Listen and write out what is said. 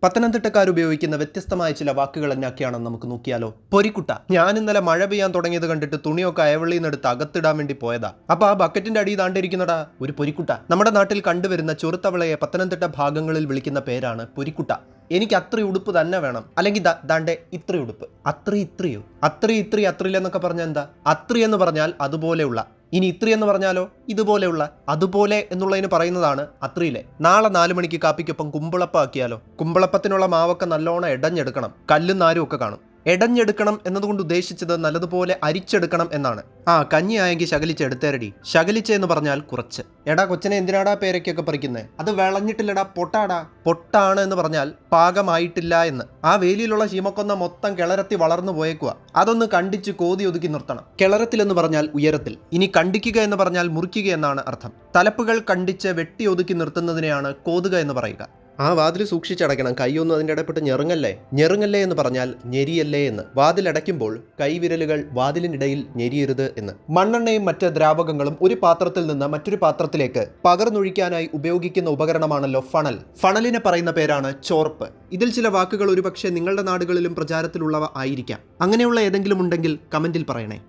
പത്തനംതിട്ടക്കാർ ഉപയോഗിക്കുന്ന വ്യത്യസ്തമായ ചില വാക്കുകൾ എന്നൊക്കെയാണെന്ന് നമുക്ക് നോക്കിയാലോ. പൊരിക്കുട്ട. ഞാൻ ഇന്നലെ മഴ പെയ്യാൻ തുടങ്ങിയത് കണ്ടിട്ട് തുണിയൊക്കെ അയവള്ളിയിൽ നിന്ന് എടുത്ത് അകത്തിടാൻ വേണ്ടി പോയതാ. അപ്പൊ ആ ബക്കറ്റിന്റെ അടി താണ്ടിരിക്കുന്നടാ ഒരു പൊരിക്കുട്ട. നമ്മുടെ നാട്ടിൽ കണ്ടുവരുന്ന ചെറുത്തവളയെ പത്തനംതിട്ട ഭാഗങ്ങളിൽ വിളിക്കുന്ന പേരാണ് പൊരിക്കുട്ട. എനിക്ക് അത്ര ഉടുപ്പ് തന്നെ വേണം, അല്ലെങ്കിൽ ദാണ്ടെ ഇത്ര ഉടുപ്പ്. ഇത്രയോ അത്രയില്ലെന്നൊക്കെ പറഞ്ഞാൽ എന്താ? അത്രി എന്ന് പറഞ്ഞാൽ അതുപോലെയുള്ള. ഇനി ഇത്രി എന്ന് പറഞ്ഞാലോ ഇതുപോലെയുള്ള. അതുപോലെ എന്നുള്ളതിന് പറയുന്നതാണ് അത്രിയിലെ. നാളെ 4 മണിക്ക് കാപ്പിക്കൊപ്പം കുമ്പളപ്പം ആക്കിയാലോ. കുമ്പളപ്പത്തിനുള്ള മാവൊക്കെ നല്ലോണം എടഞ്ഞെടുക്കണം. കല്ലും നാരും ഒക്കെ കാണും. എടഞ്ഞെടുക്കണം എന്നതുകൊണ്ട് ഉദ്ദേശിച്ചത് നല്ലതുപോലെ അരിച്ചെടുക്കണം എന്നാണ്. കഞ്ഞിയായെങ്കിൽ ശകലിച്ചെടുത്തേരടി. ശകലിച്ച എന്ന് പറഞ്ഞാൽ കുറച്ച്. എടാ കൊച്ചനെ എന്തിനാടാ പേരയ്ക്കൊക്കെ പറിക്കുന്നേ? അത് വിളഞ്ഞിട്ടില്ലടാ, പൊട്ടാടാ. പൊട്ടാണ് എന്ന് പറഞ്ഞാൽ പാകമായിട്ടില്ല എന്ന്. ആ വേലിയിലുള്ള ശീമക്കൊന്ന മൊത്തം കിളരത്തി വളർന്നു പോയേക്കുക. അതൊന്ന് കണ്ടിച്ച് കോതി ഒതുക്കി നിർത്തണം. കിളരത്തിൽ എന്ന് പറഞ്ഞാൽ ഉയരത്തിൽ. ഇനി കണ്ടിക്കുക എന്ന് പറഞ്ഞാൽ മുറിക്കുക എന്നാണ് അർത്ഥം. തലപ്പുകൾ കണ്ടിച്ച് വെട്ടി ഒതുക്കി നിർത്തുന്നതിനെയാണ് കോതുക എന്ന് പറയുക. ആ വാതിൽ സൂക്ഷിച്ചടയ്ക്കണം. കൈയൊന്നും അതിൻ്റെ ഇടപെട്ട് ഞെറുങ്ങല്ലേ എന്ന് പറഞ്ഞാൽ ഞെരിയല്ലേ എന്ന്. വാതിലടയ്ക്കുമ്പോൾ കൈവിരലുകൾ വാതിലിനിടയിൽ ഞെരിയരുത് എന്ന്. മണ്ണെണ്ണയും മറ്റ് ദ്രാവകങ്ങളും ഒരു പാത്രത്തിൽ നിന്ന് മറ്റൊരു പാത്രത്തിലേക്ക് പകർന്നൊഴിക്കാനായി ഉപയോഗിക്കുന്ന ഉപകരണമാണല്ലോ ഫണൽ. ഫണലിനെ പറയുന്ന പേരാണ് ചോർപ്പ്. ഇതിൽ ചില വാക്കുകൾ ഒരുപക്ഷെ നിങ്ങളുടെ നാടുകളിലും പ്രചാരത്തിലുള്ളവ ആയിരിക്കാം. അങ്ങനെയുള്ള ഏതെങ്കിലും ഉണ്ടെങ്കിൽ കമന്റിൽ പറയണേ.